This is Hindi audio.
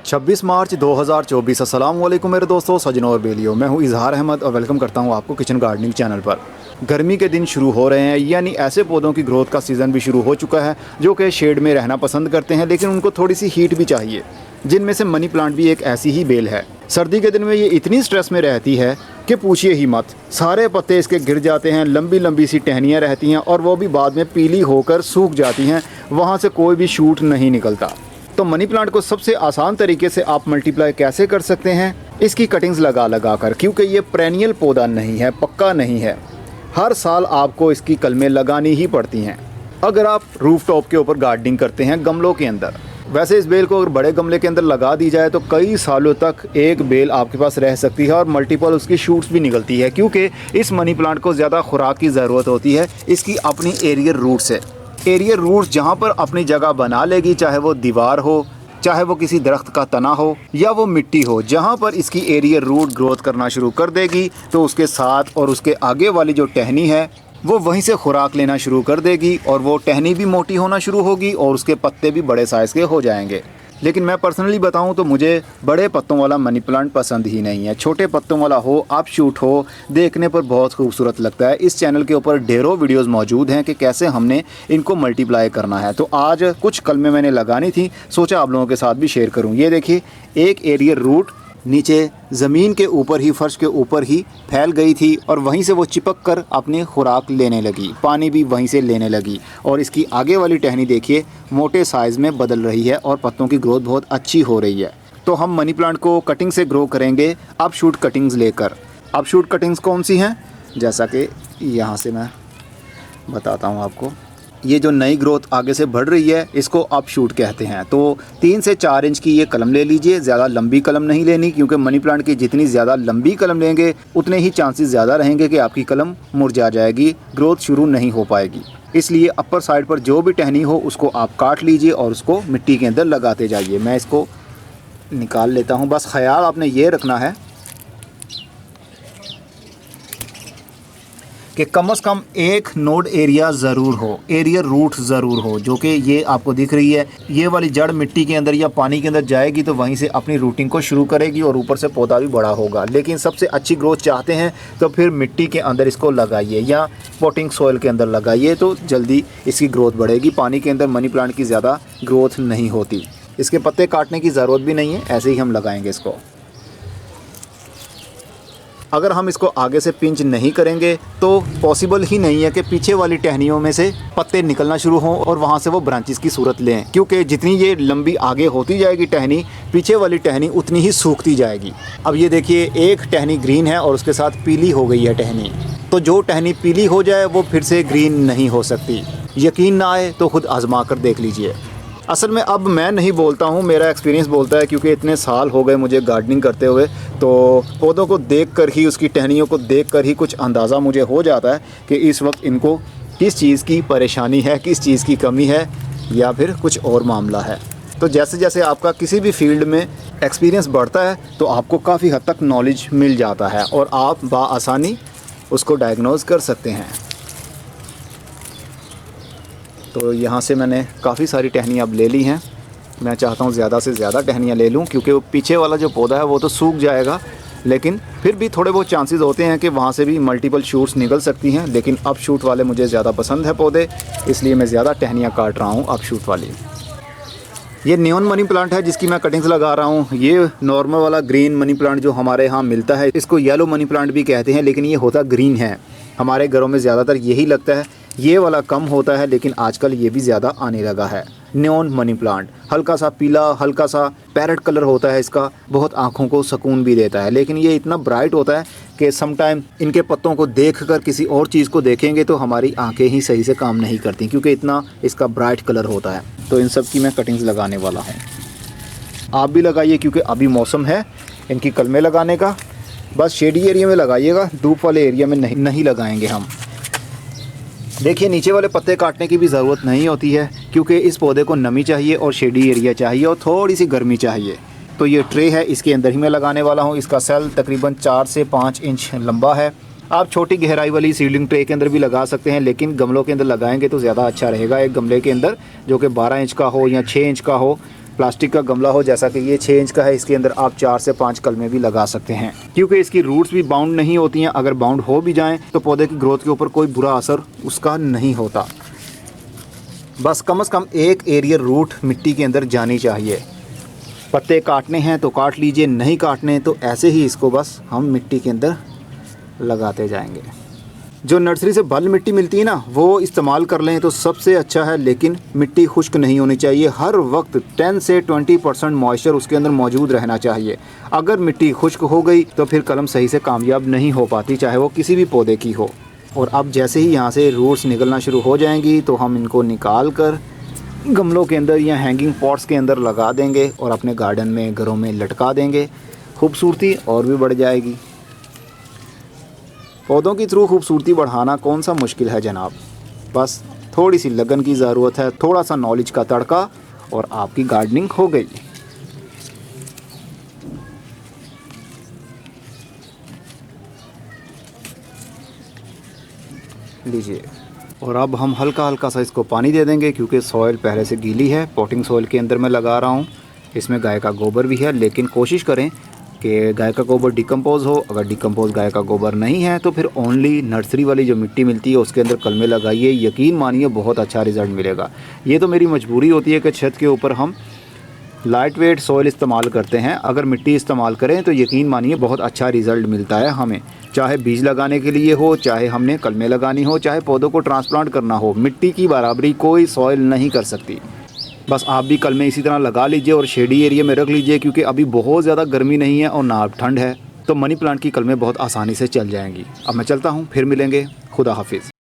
26 मार्च 2024। अस्सलाम वालेकुम मेरे दोस्तों, सजनों और बेलियों। मैं हूं इजहार अहमद और वेलकम करता हूं आपको किचन गार्डनिंग चैनल पर। गर्मी के दिन शुरू हो रहे हैं, यानी ऐसे पौधों की ग्रोथ का सीज़न भी शुरू हो चुका है जो कि शेड में रहना पसंद करते हैं, लेकिन उनको थोड़ी सी हीट भी चाहिए, जिनमें से मनी प्लांट भी एक ऐसी ही बेल है। सर्दी के दिन में ये इतनी स्ट्रेस में रहती है कि पूछिए ही मत। सारे पत्ते इसके गिर जाते हैं, लंबी लंबी सी टहनियाँ रहती हैं और वो भी बाद में पीली होकर सूख जाती हैं, वहाँ से कोई भी शूट नहीं निकलता। तो मनी प्लांट को सबसे आसान तरीके से आप मल्टीप्लाई कैसे कर सकते हैं, इसकी कटिंग्स लगा कर, क्योंकि ये पेरेनियल पौधा नहीं है, पक्का नहीं है। हर साल आपको इसकी कलमें लगानी ही पड़ती हैं अगर आप रूफ टॉप के ऊपर गार्डनिंग करते हैं गमलों के अंदर। वैसे इस बेल को अगर बड़े गमले के अंदर लगा दी जाए तो कई सालों तक एक बेल आपके पास रह सकती है और मल्टीपल उसकी शूट्स भी निकलती है, क्योंकि इस मनी प्लांट को ज़्यादा खुराक की ज़रूरत होती है। इसकी अपनी एरियर रूट्स है। एरियर रूट्स जहाँ पर अपनी जगह बना लेगी, चाहे वो दीवार हो, चाहे वो किसी दरख्त का तना हो या वो मिट्टी हो, जहाँ पर इसकी एरियर रूट ग्रोथ करना शुरू कर देगी तो उसके साथ और उसके आगे वाली जो टहनी है वो वहीं से खुराक लेना शुरू कर देगी और वो टहनी भी मोटी होना शुरू होगी और उसके पत्ते भी बड़े साइज़ के हो जाएंगे। लेकिन मैं पर्सनली बताऊं तो मुझे बड़े पत्तों वाला मनी प्लांट पसंद ही नहीं है। छोटे पत्तों वाला हो, आप शूट हो, देखने पर बहुत खूबसूरत लगता है। इस चैनल के ऊपर ढेरों वीडियोस मौजूद हैं कि कैसे हमने इनको मल्टीप्लाई करना है। तो आज कुछ कलमें मैंने लगानी थी, सोचा आप लोगों के साथ भी शेयर करूं। ये देखिए, एक एरियर रूट नीचे ज़मीन के ऊपर ही, फर्श के ऊपर ही फैल गई थी और वहीं से वो चिपक कर अपनी खुराक लेने लगी, पानी भी वहीं से लेने लगी। और इसकी आगे वाली टहनी देखिए, मोटे साइज़ में बदल रही है और पत्तों की ग्रोथ बहुत अच्छी हो रही है। तो हम मनी प्लांट को कटिंग से ग्रो करेंगे अब शूट कटिंग्स लेकर। अब शूट कटिंग्स कौन सी हैं, जैसा कि यहाँ से मैं बताता हूँ आपको। ये जो नई ग्रोथ आगे से बढ़ रही है इसको अप शूट कहते हैं। तो 3 से 4 इंच की ये कलम ले लीजिए, ज़्यादा लंबी कलम नहीं लेनी, क्योंकि मनी प्लांट की जितनी ज़्यादा लंबी कलम लेंगे उतने ही चांसेस ज़्यादा रहेंगे कि आपकी कलम मुरझा जाएगी, ग्रोथ शुरू नहीं हो पाएगी। इसलिए अपर साइड पर जो भी टहनी हो उसको आप काट लीजिए और उसको मिट्टी के अंदर लगाते जाइए। मैं इसको निकाल लेता हूँ। बस ख्याल आपने ये रखना है कि कम से कम एक नोड एरिया ज़रूर हो, एरियर रूट ज़रूर हो, जो कि ये आपको दिख रही है। ये वाली जड़ मिट्टी के अंदर या पानी के अंदर जाएगी तो वहीं से अपनी रूटिंग को शुरू करेगी और ऊपर से पौधा भी बड़ा होगा। लेकिन सबसे अच्छी ग्रोथ चाहते हैं तो फिर मिट्टी के अंदर इसको लगाइए या पॉटिंग सॉइल के अंदर लगाइए, तो जल्दी इसकी ग्रोथ बढ़ेगी। पानी के अंदर मनी प्लांट की ज़्यादा ग्रोथ नहीं होती। इसके पत्ते काटने की ज़रूरत भी नहीं है, ऐसे ही हम लगाएंगे इसको। अगर हम इसको आगे से पिंच नहीं करेंगे तो पॉसिबल ही नहीं है कि पीछे वाली टहनियों में से पत्ते निकलना शुरू हों और वहाँ से वो ब्रांचेस की सूरत लें, क्योंकि जितनी ये लंबी आगे होती जाएगी टहनी, पीछे वाली टहनी उतनी ही सूखती जाएगी। अब ये देखिए, एक टहनी ग्रीन है और उसके साथ पीली हो गई है टहनी। तो जो टहनी पीली हो जाए वो फिर से ग्रीन नहीं हो सकती। यकीन ना आए तो खुद आजमा कर देख लीजिए। असल में अब मैं नहीं बोलता हूँ, मेरा एक्सपीरियंस बोलता है, क्योंकि इतने साल हो गए मुझे गार्डनिंग करते हुए। तो पौधों को देखकर ही, उसकी टहनियों को देखकर ही कुछ अंदाज़ा मुझे हो जाता है कि इस वक्त इनको किस चीज़ की परेशानी है, किस चीज़ की कमी है या फिर कुछ और मामला है। तो जैसे जैसे आपका किसी भी फील्ड में एक्सपीरियंस बढ़ता है तो आपको काफ़ी हद तक नॉलेज मिल जाता है और आप बआसानी उसको डायग्नोज कर सकते हैं। तो यहाँ से मैंने काफ़ी सारी टहनियाँ अब ले ली हैं। मैं चाहता हूँ ज़्यादा से ज़्यादा टहनियाँ ले लूँ, क्योंकि वो पीछे वाला जो पौधा है वो तो सूख जाएगा, लेकिन फिर भी थोड़े बहुत चांसेस होते हैं कि वहाँ से भी मल्टीपल शूट्स निकल सकती हैं। लेकिन अप शूट वाले मुझे ज़्यादा पसंद है पौधे, इसलिए मैं ज़्यादा टहनियाँ काट रहा हूँ अप शूट वाली। ये नियॉन मनी प्लांट है जिसकी मैं कटिंग्स लगा रहा हूँ। ये नॉर्मल वाला ग्रीन मनी प्लांट जो हमारे यहाँ मिलता है, इसको येलो मनी प्लांट भी कहते हैं, लेकिन ये होता ग्रीन है। हमारे घरों में ज़्यादातर यही लगता है। ये वाला कम होता है, लेकिन आजकल ये भी ज़्यादा आने लगा है। नियॉन मनी प्लांट हल्का सा पीला, हल्का सा पैरेट कलर होता है इसका, बहुत आँखों को सुकून भी देता है। लेकिन ये इतना ब्राइट होता है कि समटाइम इनके पत्तों को देखकर किसी और चीज़ को देखेंगे तो हमारी आंखें ही सही से काम नहीं करती, क्योंकि इतना इसका ब्राइट कलर होता है। तो इन सब की मैं कटिंग्स लगाने वाला हूँ। आप भी लगाइए, क्योंकि अभी मौसम है इनकी कलमें लगाने का। बस शेडी एरिया में लगाइएगा, धूप वाले एरिया में नहीं लगाएंगे हम। देखिए, नीचे वाले पत्ते काटने की भी ज़रूरत नहीं होती है, क्योंकि इस पौधे को नमी चाहिए और शेडी एरिया चाहिए और थोड़ी सी गर्मी चाहिए। तो ये ट्रे है, इसके अंदर ही मैं लगाने वाला हूँ। इसका सेल तकरीबन 4 से 5 इंच लंबा है। आप छोटी गहराई वाली सीडलिंग ट्रे के अंदर भी लगा सकते हैं, लेकिन गमलों के अंदर लगाएंगे तो ज़्यादा अच्छा रहेगा। एक गमले के अंदर जो कि 12 इंच का हो या 6 इंच का हो, प्लास्टिक का गमला हो, जैसा कि ये 6 इंच का है, इसके अंदर आप 4 से 5 कलमें भी लगा सकते हैं, क्योंकि इसकी रूट्स भी बाउंड नहीं होती हैं। अगर बाउंड हो भी जाएं तो पौधे की ग्रोथ के ऊपर कोई बुरा असर उसका नहीं होता। बस कम से कम एक एरियर रूट मिट्टी के अंदर जानी चाहिए। पत्ते काटने हैं तो काट लीजिए, नहीं काटने तो ऐसे ही इसको बस हम मिट्टी के अंदर लगाते जाएंगे। जो नर्सरी से बल मिट्टी मिलती है ना, वो इस्तेमाल कर लें तो सबसे अच्छा है, लेकिन मिट्टी खुश्क नहीं होनी चाहिए। हर वक्त 10 से 20% मॉइस्चर उसके अंदर मौजूद रहना चाहिए। अगर मिट्टी खुश्क हो गई तो फिर कलम सही से कामयाब नहीं हो पाती, चाहे वो किसी भी पौधे की हो। और अब जैसे ही यहाँ से रूट्स निकलना शुरू हो जाएंगी तो हम इनको निकाल कर गमलों के अंदर या हैंगिंग पॉट्स के अंदर लगा देंगे और अपने गार्डन में, घरों में लटका देंगे। खूबसूरती और भी बढ़ जाएगी। पौधों की थ्रू खूबसूरती बढ़ाना कौन सा मुश्किल है जनाब, बस थोड़ी सी लगन की ज़रूरत है, थोड़ा सा नॉलेज का तड़का और आपकी गार्डनिंग हो गई। लीजिए, और अब हम हल्का हल्का सा इसको पानी दे देंगे, क्योंकि सॉइल पहले से गीली है। पॉटिंग सॉइल के अंदर मैं लगा रहा हूँ। इसमें गाय का गोबर भी है, लेकिन कोशिश करें कि गाय का गोबर डिकम्पोज़ हो। अगर डिकम्पोज़ गाय का गोबर नहीं है तो फिर ओनली नर्सरी वाली जो मिट्टी मिलती है उसके अंदर कलमे लगाइए। यकीन मानिए बहुत अच्छा रिज़ल्ट मिलेगा। ये तो मेरी मजबूरी होती है कि छत के ऊपर हम लाइट वेट सॉइल इस्तेमाल करते हैं। अगर मिट्टी इस्तेमाल करें तो यकीन मानिए बहुत अच्छा रिज़ल्ट मिलता है हमें, चाहे बीज लगाने के लिए हो, चाहे हमने कलमें लगानी हो, चाहे पौधों को ट्रांसप्लांट करना हो। मिट्टी की बराबरी कोई सॉइल नहीं कर सकती। बस आप भी कलमें इसी तरह लगा लीजिए और शेडी एरिया में रख लीजिए, क्योंकि अभी बहुत ज़्यादा गर्मी नहीं है और ना ठंड है, तो मनी प्लांट की कलमें बहुत आसानी से चल जाएंगी। अब मैं चलता हूँ, फिर मिलेंगे। खुदा हाफिज़।